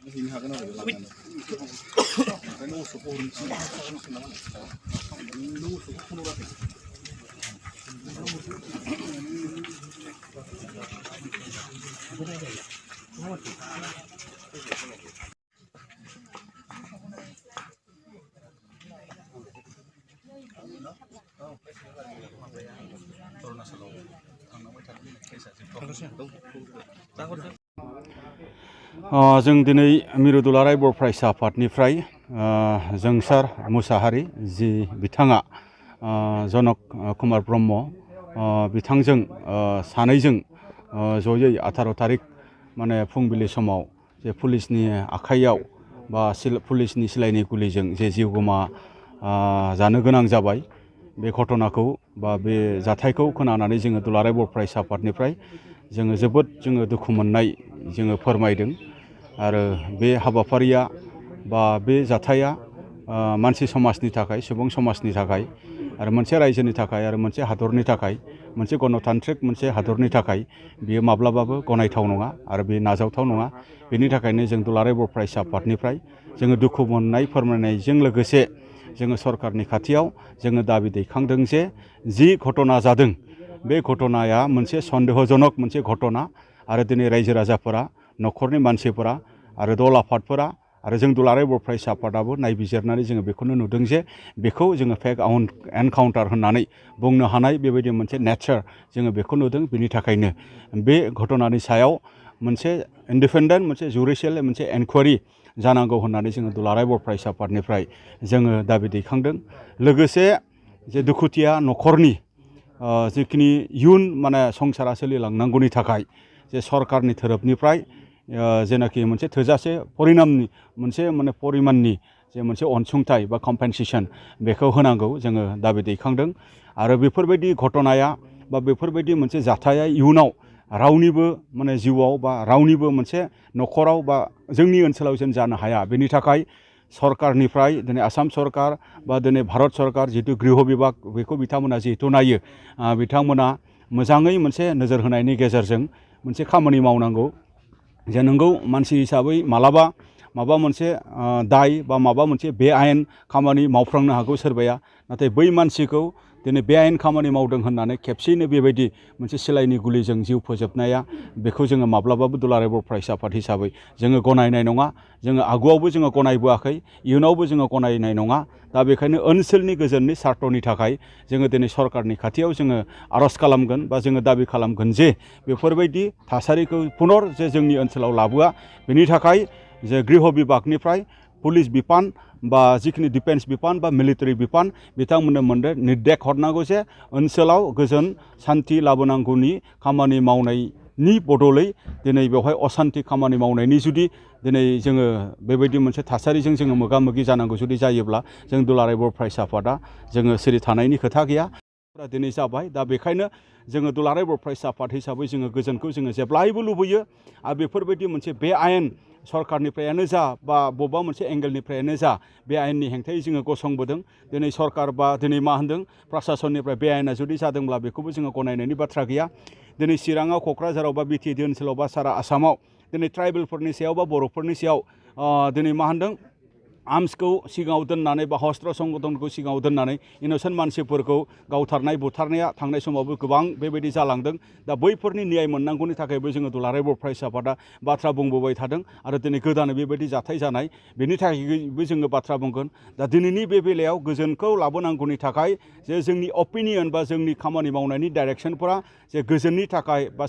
हैनो हागोन आरो लांनानै ओंखायनो असखौ हरनो नों असखौ फन हराखै अरुणाचलाव थांनांबाय थागोन जों दिनै मिरु दुलाराय बर' फरायसा आफादनिफ्राय जोंसार मुसाहारि जि बिथाङा जनक कुमार ब्रह्म बिथांजों सानैजों जयै 18 तारिख माने फुंबिलि समाव जे पुलिसनि आखाइयाव बा पुलिसनि सिलाइनि गुलिजों जे जिउ गोमा जानो गोनां जाबाय बे घटनाखौ बा बे जाथायखौ खोनानानै जोङो दुलाराय बर' फरायसा आफादनिफ्राय जोङो जोबोद दुखु मोननाय जोङो फोरमायदों आरो बे हाबाफारिया बा बे जाथाया मानसि समाजनि थाखाय सुबुं समाजनि थाखाय आरो मोनसे रायजोनि थाखाय आरो मोनसे हादरनि थाखाय मोनसे गणतान्त्रिक मोनसे हादरनि थाखाय बियो माब्लाबाबो गनायथाव नङा आरो बे नाजावथाव नङा बेनि थाखायनो जों दुलाराय बर' फरायसा आफादनिफ्राय जोङो दुखु मोननाय फोरमायनायजों लोगोसे जोङो सरकारनि खाथियाव जोङो दाबि दैखांदों जे जि घटना जादों बे घटनाया मोनसे सन्देहजनक मोनसे घटना आरो दिनै रायजो राजाफोरा न'खरनि मानसिफोरा आरो दल आफादफोरा आरो जों दुलाराय बर' फरायसा आफादाबो नायबिजिरनानै जोङो बेखौनो नुदों जे बेखौ जोङो फेक एनकाउन्टार होननानै बुंनो हानाय बेबायदि मोनसे नेचार जोङो बेखौ नुदों बेनि थाखायनो बे घटनानि सायाव मोनसे इन्डिपेन्डेन्ट मोनसे जुडिसियेल मोनसे एनकुवारि जानांगौ होननानै जोङो दुलाराय बर' फरायसा आफादनिफ्राय जोङो दाबि दैखांदों लोगोसे जे दुखुथिया न'खरनि जिखिनि इयुन माने संसारा सोलिलांनांगौनि थाखाय जे सरकारनि थोरोबनिफ्राय जेनाखि मोनसे थोजासे परिनामनि मोनसे माने परिमाननि जे मोनसे अनसुंथाइ बा कम्पेनसेसन बेखौ होनांगौ जोङो दाबि दैखांदों आरो बेफोरबायदि घटनाया बा बेफोरबायदि मोनसे जाथाया इयुनाव रावनिबो माने जिउआव बा रावनिबो मोनसे न'खराव बा जोंनि ओनसोलाव जेन जानो हाया बेनि थाखाय सरकारनिफ्राय दिनै आसाम सरकार बा दिनै भारत सरकार जिहेतु गृह बिभाग बेखौ बिथांमोना जिहेतु नायो बिथांमोना मोजाङै मोनसे नोजोर होनायनि गेजेरजों मोनसे खामानि मावनांगौ जे नंगौ मानसि हिसाबै माबा मोनसे दाय बा माबा मोनसे बेआयेन खामानि मावफ्लांनो हागौ सोरबाया नाथाय बै मानसिखौ दिनै बेआयेन खामानि मावदों होननानै खेबसेयैनो बेबायदि मोनसे सिलाइनि गुलिजों जिउ फोजोबनाया बेखौ जोङो माब्लाबाबो दुलाराय बर' फरायसा आफाद हिसाबै जोङो गनायनाय नङा जोङो आगुआवबो जोङो गनायबोआखै इयुनावबो जोङो गनायनाय नङा दा बेखायनो ओनसोलनि गोजोननि सार्थनि थाखाय जोङो दिनै सरकारनि खाथियाव जोङो आर'ज खालामगोन बा जोङो दाबि खालामगोन जे बेफोरबायदि थासारिखौ पुनर जे जोंनि ओनसोलाव लाबोआ बेनि थाखाय जे गृह बिभागनिफ्राय पुलिस बिफान बा जिखिनि डिफेन्स बिफान बा मिलिटारि बिफान बिथांमोननो मोनसे निर्देश हरनांगौ जे ओनसोलाव गोजोन सान्थि लाबोनांगौनि खामानि मावनायनि बदलै दिनै बेवहाय असान्थि खामानि मावनायनि जुदि दिनै जोङो बेबायदि मोनसे थासारिजों जोङो मोगा मोगि जानांगौ जुदि जायोब्ला जों दुलाराय बर' फरायसा आफादा जोङो सिरि थानायनि खोथा गैया दिनै जाबाय दा बेखायनो जोङो दुलाराय बर' फरायसा आफाद हिसाबै जोङो गोजोनखौ जोङो जेब्लायबो लुबैयो आरो बेफोरबायदि मोनसे बे आयेन सरकारनिफ्रायानो जा बा बबेबा मोनसे एंगेलनिफ्रायानो जा बे आयेननि हेंथायै जोङो गसंबोदों दिनै सरकार बा दिनै मा होनदों प्रसासननिफ्राय बे आयेना जुदि जादोंब्ला बेखौबो जोङो गनायनायनि बाथ्रा गैया दिनै चिराङाव क'क्राझाराव बा बिटिएडि ओनसोलाव बा सारा आसामाव दिनै ट्राइबेलफोरनि सायाव बा बर'फोरनि सायाव दिनै मा होनदों आर्म्सखौ सिगाङाव दोननानै बा हस्त्र संगठनखौ सिगाङाव दोननानै इनोसेन्ट मानसिफोरखौ गावथारनाय बुथारनाया थांनाय समावबो गोबां बेबायदि जालांदों दा बैफोरनि न्याय मोननांगौनि थाखायबो जोङो दुलाराय बर' फरायसा आफादा बाथ्रा बुंबोबाय थादों आरो दिनै गोदानै बेबायदि जाथाय जानाय बेनि थाखायबो जोङो बाथ्रा बुंगोन दा दिनैनि बे बेलायाव गोजोनखौ लाबोनांगौनि थाखाय जे जोंनि अपिनियन बा जोंनि खामानि मावनायनि डाइरेक्सनफोरा जे गोजोननि थाखाय बा